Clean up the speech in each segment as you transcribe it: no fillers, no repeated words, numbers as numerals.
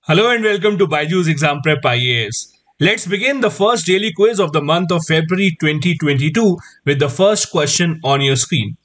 Hello and welcome to BYJU'S Exam Prep IAS. Let's begin the first daily quiz of the month of February 2022 with the first question on your screen.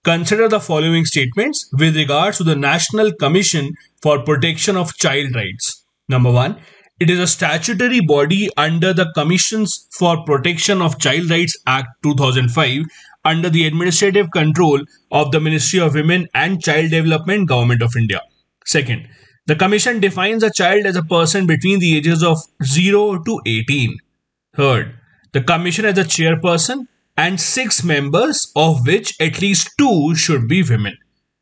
Consider the following statements with regards to the National Commission for Protection of Child Rights. Number 1. It is a statutory body under the Commissions for Protection of Child Rights Act 2005 under the administrative control of the Ministry of Women and Child Development, Government of India. Second, the Commission defines a child as a person between the ages of 0 to 18. Third, the Commission has a chairperson and 6 members, of which at least 2 should be women.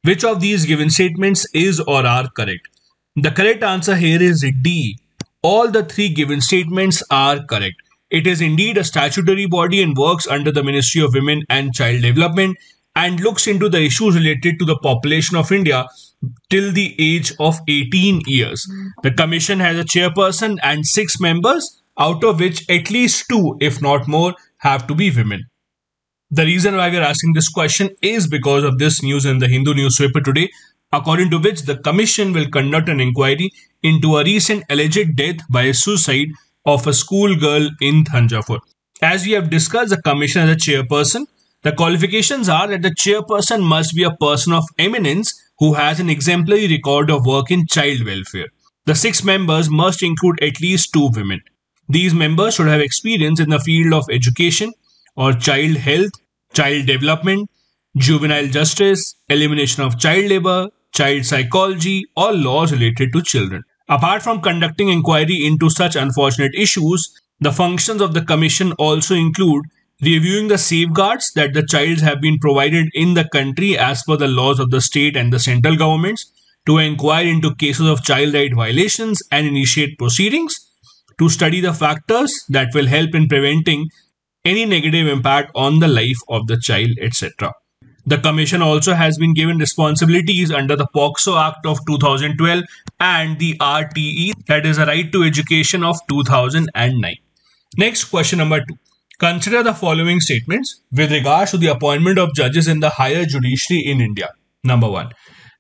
Which of these given statements is or are correct? The correct answer here is D. All the 3 given statements are correct. It is indeed a statutory body and works under the Ministry of Women and Child Development and looks into the issues related to the population of India till the age of 18 years. The Commission has a chairperson and 6 members, out of which at least 2, if not more, have to be women. The reason why we are asking this question is because of this news in the Hindu newspaper today, according to which the Commission will conduct an inquiry into a recent alleged death by suicide of a school girl in Thanjavur. As we have discussed, the Commission has a chairperson. The qualifications are that the chairperson must be a person of eminence who has an exemplary record of work in child welfare. The 6 members must include at least 2 women. These members should have experience in the field of education or child health, child development, juvenile justice, elimination of child labor, child psychology, or laws related to children. Apart from conducting inquiry into such unfortunate issues, the functions of the Commission also include reviewing the safeguards that the child have been provided in the country as per the laws of the state and the central governments, to inquire into cases of child right violations and initiate proceedings, to study the factors that will help in preventing any negative impact on the life of the child, etc. The Commission also has been given responsibilities under the POCSO Act of 2012 and the RTE, that is a Right to Education of 2009. Next, question number 2. Consider the following statements with regards to the appointment of judges in the higher judiciary in India. Number 1.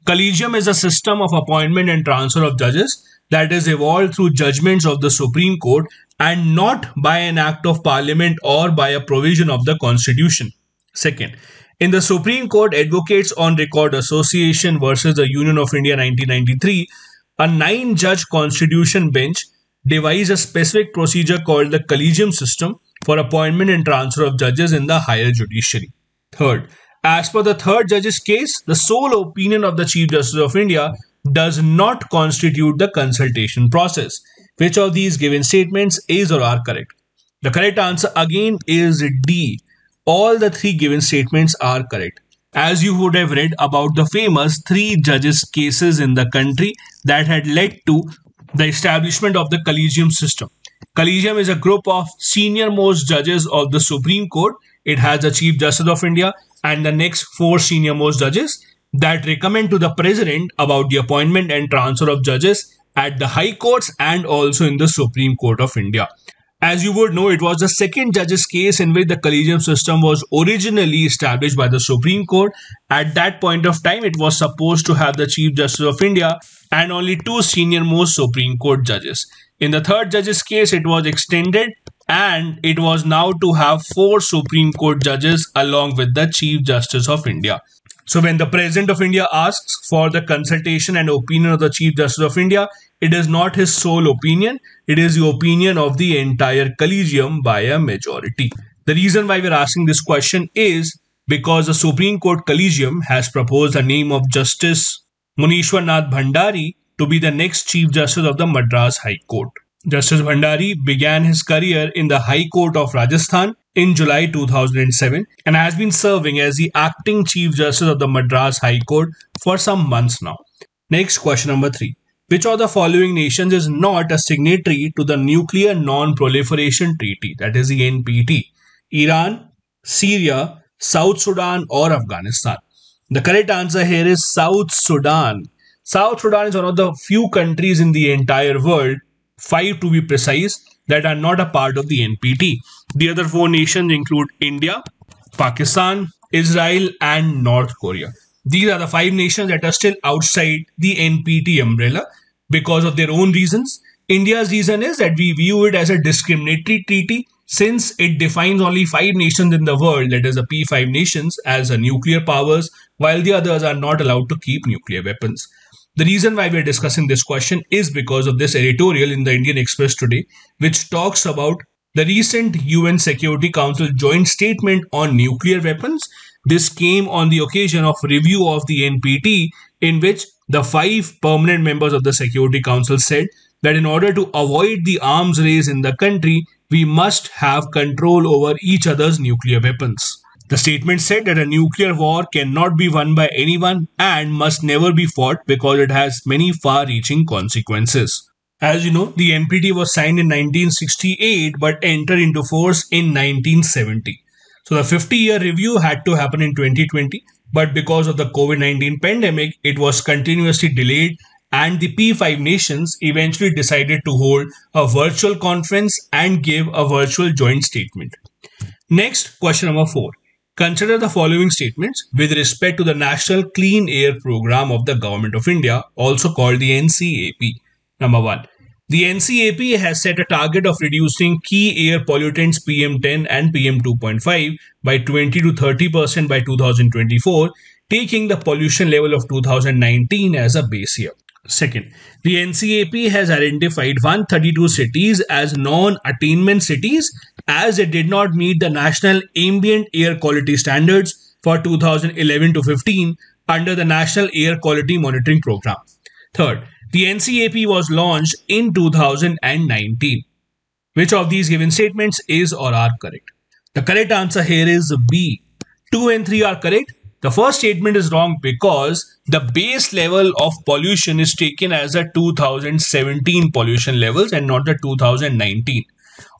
Collegium is a system of appointment and transfer of judges that is evolved through judgments of the Supreme Court and not by an act of parliament or by a provision of the Constitution. Second, in the Supreme Court Advocates on Record Association versus the Union of India 1993, a 9-judge constitution bench devised a specific procedure called the Collegium system for appointment and transfer of judges in the higher judiciary. Third, as per the third judge's case, the sole opinion of the Chief Justice of India does not constitute the consultation process. Which of these given statements is or are correct? The correct answer again is D. All the 3 given statements are correct. As you would have read about the famous 3 judges cases in the country that had led to the establishment of the Collegium system. Collegium is a group of senior most judges of the Supreme Court. It has the Chief Justice of India and the next 4 senior most judges that recommend to the President about the appointment and transfer of judges at the High Courts and also in the Supreme Court of India. As you would know, it was the 2nd judge's case in which the Collegium system was originally established by the Supreme Court. At that point of time, it was supposed to have the Chief Justice of India and only 2 senior most Supreme Court judges. In the 3rd judge's case, it was extended and it was now to have 4 Supreme Court judges along with the Chief Justice of India. So when the President of India asks for the consultation and opinion of the Chief Justice of India, it is not his sole opinion, it is the opinion of the entire Collegium by a majority. The reason why we are asking this question is because the Supreme Court Collegium has proposed the name of Justice Munishwar Nath Bhandari to be the next Chief Justice of the Madras High Court. Justice Bhandari began his career in the High Court of Rajasthan in July 2007 and has been serving as the acting Chief Justice of the Madras High Court for some months now. Next, question number 3. Which of the following nations is not a signatory to the Nuclear Non-Proliferation Treaty, that is the NPT? Iran, Syria, South Sudan, or Afghanistan? The correct answer here is South Sudan. South Sudan is one of the few countries in the entire world, 5 to be precise, that are not a part of the NPT. The other 4 nations include India, Pakistan, Israel, and North Korea. These are the 5 nations that are still outside the NPT umbrella. because of their own reasons. India's reason is that we view it as a discriminatory treaty since it defines only 5 nations in the world, that is the P5 nations, as nuclear powers, while the others are not allowed to keep nuclear weapons. The reason why we are discussing this question is because of this editorial in the Indian Express today, which talks about the recent UN Security Council joint statement on nuclear weapons. This came on the occasion of review of the NPT, in which the 5 permanent members of the Security Council said that in order to avoid the arms race in the country, we must have control over each other's nuclear weapons. The statement said that a nuclear war cannot be won by anyone and must never be fought because it has many far-reaching consequences. As you know, the NPT was signed in 1968 but entered into force in 1970. So the 50-year review had to happen in 2020, but because of the COVID-19 pandemic, it was continuously delayed, and the P5 nations eventually decided to hold a virtual conference and give a virtual joint statement. Next, question number 4. Consider the following statements with respect to the National Clean Air Program of the Government of India, also called the NCAP. Number 1. The NCAP has set a target of reducing key air pollutants PM10 and PM2.5 by 20 to 30% by 2024, taking the pollution level of 2019 as a base year. Second, the NCAP has identified 132 cities as non-attainment cities as they did not meet the National Ambient Air Quality Standards for 2011 to 15 under the National Air Quality Monitoring Program. Third, the NCAP was launched in 2019. Which of these given statements is or are correct? The correct answer here is B. 2 and 3 are correct. The first statement is wrong because the base level of pollution is taken as the 2017 pollution levels and not the 2019.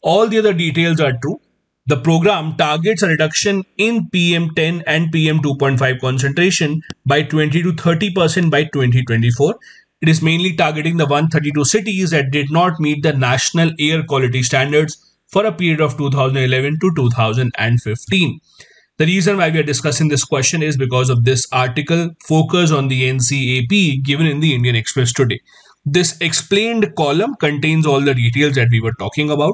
All the other details are true. The program targets a reduction in PM10 and PM2.5 concentration by 20 to 30% by 2024. It is mainly targeting the 132 cities that did not meet the National Air Quality Standards for a period of 2011 to 2015. The reason why we are discussing this question is because of this article focus on the NCAP given in the Indian Express today. This explained column contains all the details that we were talking about.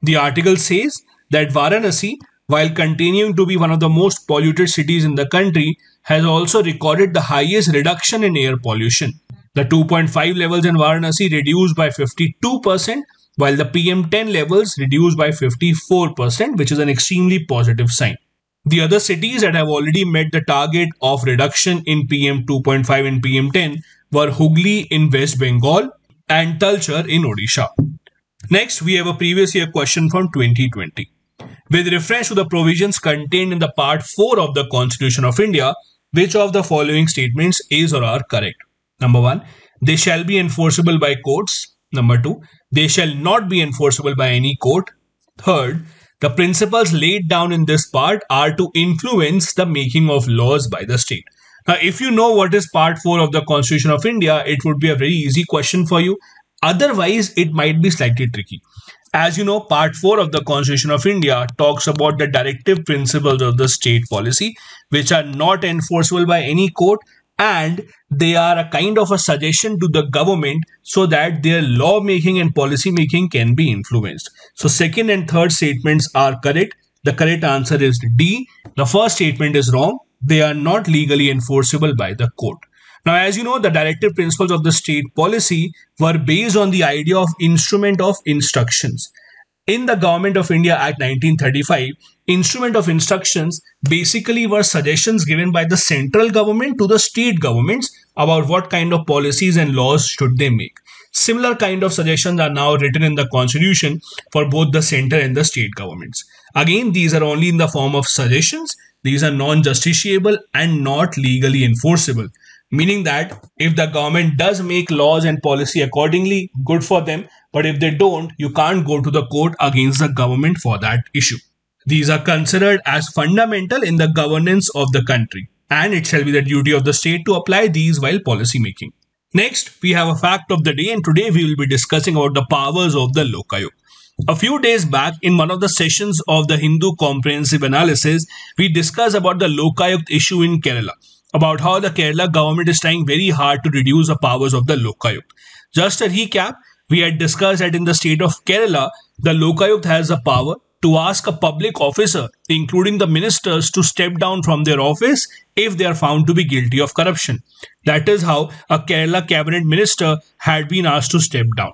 The article says that Varanasi, while continuing to be one of the most polluted cities in the country, has also recorded the highest reduction in air pollution. The 2.5 levels in Varanasi reduced by 52%, while the PM10 levels reduced by 54%, which is an extremely positive sign. The other cities that have already met the target of reduction in PM2.5 and PM10 were Hooghly in West Bengal and Talcher in Odisha. Next, we have a previous year question from 2020. With reference to the provisions contained in the Part 4 of the Constitution of India, which of the following statements is or are correct? Number 1, they shall be enforceable by courts. Number 2, they shall not be enforceable by any court. Third, the principles laid down in this part are to influence the making of laws by the state. Now, if you know what is Part 4 of the Constitution of India, it would be a very easy question for you. Otherwise, it might be slightly tricky. As you know, Part 4 of the Constitution of India talks about the directive principles of the state policy, which are not enforceable by any court, and they are a kind of a suggestion to the government so that their law making and policy making can be influenced. So second and third statements are correct. The correct answer is D. The first statement is wrong. They are not legally enforceable by the court. Now, as you know, the directive principles of the state policy were based on the idea of instrument of instructions. In the Government of India Act 1935, instrument of instructions basically were suggestions given by the central government to the state governments about what kind of policies and laws should they make. Similar kind of suggestions are now written in the Constitution for both the center and the state governments. Again, these are only in the form of suggestions. These are non-justiciable and not legally enforceable. Meaning that if the government does make laws and policy accordingly, good for them. But if they don't, you can't go to the court against the government for that issue. These are considered as fundamental in the governance of the country, and it shall be the duty of the state to apply these while policy making. Next, we have a fact of the day, and today we will be discussing about the powers of the Lokayukta. A few days back, in one of the sessions of the Hindu Comprehensive Analysis, we discussed about the Lokayukta issue in Kerala, about how the Kerala government is trying very hard to reduce the powers of the Lokayukta. Just a recap, we had discussed that in the state of Kerala, the Lokayukta has the power to ask a public officer, including the ministers, to step down from their office if they are found to be guilty of corruption. That is how a Kerala cabinet minister had been asked to step down.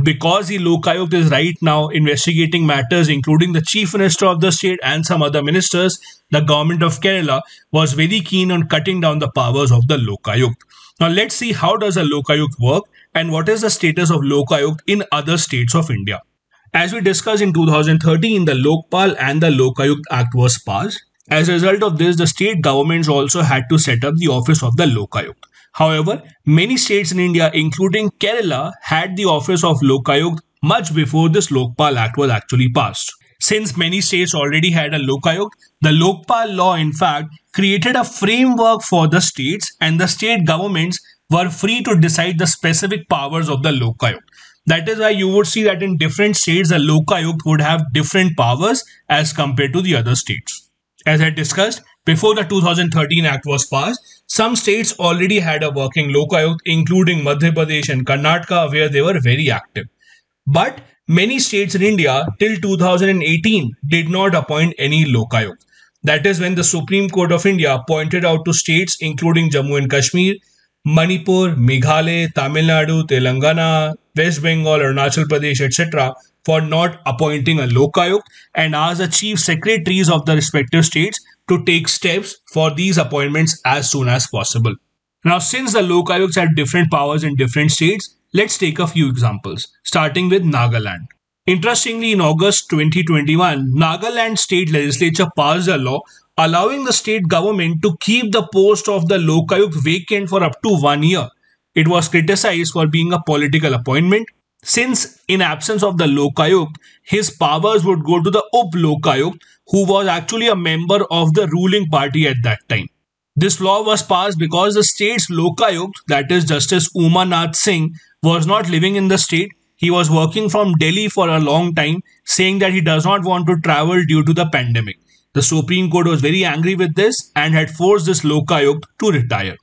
Because the Lokayukta is right now investigating matters including the chief minister of the state and some other ministers, the government of Kerala was very keen on cutting down the powers of the Lokayukta. Now let's see how does a Lokayukta work and what is the status of Lokayukta in other states of India. As we discussed in 2013, the Lokpal and the Lokayukta Act was passed. As a result of this, the state governments also had to set up the office of the Lokayukta. However, many states in India, including Kerala, had the office of Lokayukta much before this Lokpal Act was actually passed. Since many states already had a Lokayukta, the Lokpal law in fact created a framework for the states, and the state governments were free to decide the specific powers of the Lokayukta. That is why you would see that in different states, the Lokayukta would have different powers as compared to the other states. As I discussed, before the 2013 Act was passed, some states already had a working Lokayukta, including Madhya Pradesh and Karnataka, where they were very active. But many states in India till 2018 did not appoint any Lokayukta. That is when the Supreme Court of India pointed out to states including Jammu and Kashmir, Manipur, Meghalaya, Tamil Nadu, Telangana, West Bengal, Arunachal Pradesh, etc. for not appointing a Lokayukta and asked the chief secretaries of the respective states to take steps for these appointments as soon as possible. Now, since the Lokayuktas had different powers in different states, let's take a few examples, starting with Nagaland. Interestingly, in August 2021, Nagaland state legislature passed a law allowing the state government to keep the post of the Lokayukta vacant for up to 1 year. It was criticized for being a political appointment, since in absence of the Lokayukta, his powers would go to the Up Lokayukta, who was actually a member of the ruling party at that time. This law was passed because the state's Lokayukta, that is Justice Umanath Singh, was not living in the state. He was working from Delhi for a long time, saying that he does not want to travel due to the pandemic. The Supreme Court was very angry with this and had forced this Lokayukta to retire.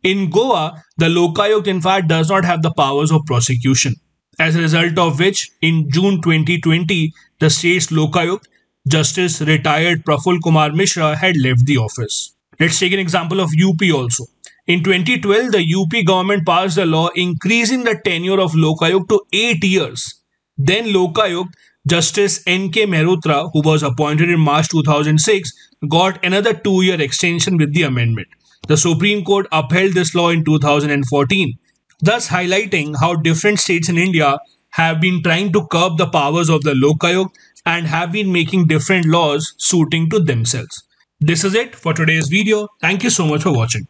In Goa, the Lokayukta in fact does not have the powers of prosecution. As a result of which, in June 2020, the state's Lokayukta, Justice retired Praful Kumar Mishra, had left the office. Let's take an example of UP also. In 2012, the UP government passed a law increasing the tenure of Lokayukta to 8 years. Then Lokayukta, Justice N.K. Mehrotra, who was appointed in March 2006, got another 2-year extension with the amendment. The Supreme Court upheld this law in 2014, thus highlighting how different states in India have been trying to curb the powers of the Lokayukta and have been making different laws suiting to themselves. This is it for today's video. Thank you so much for watching.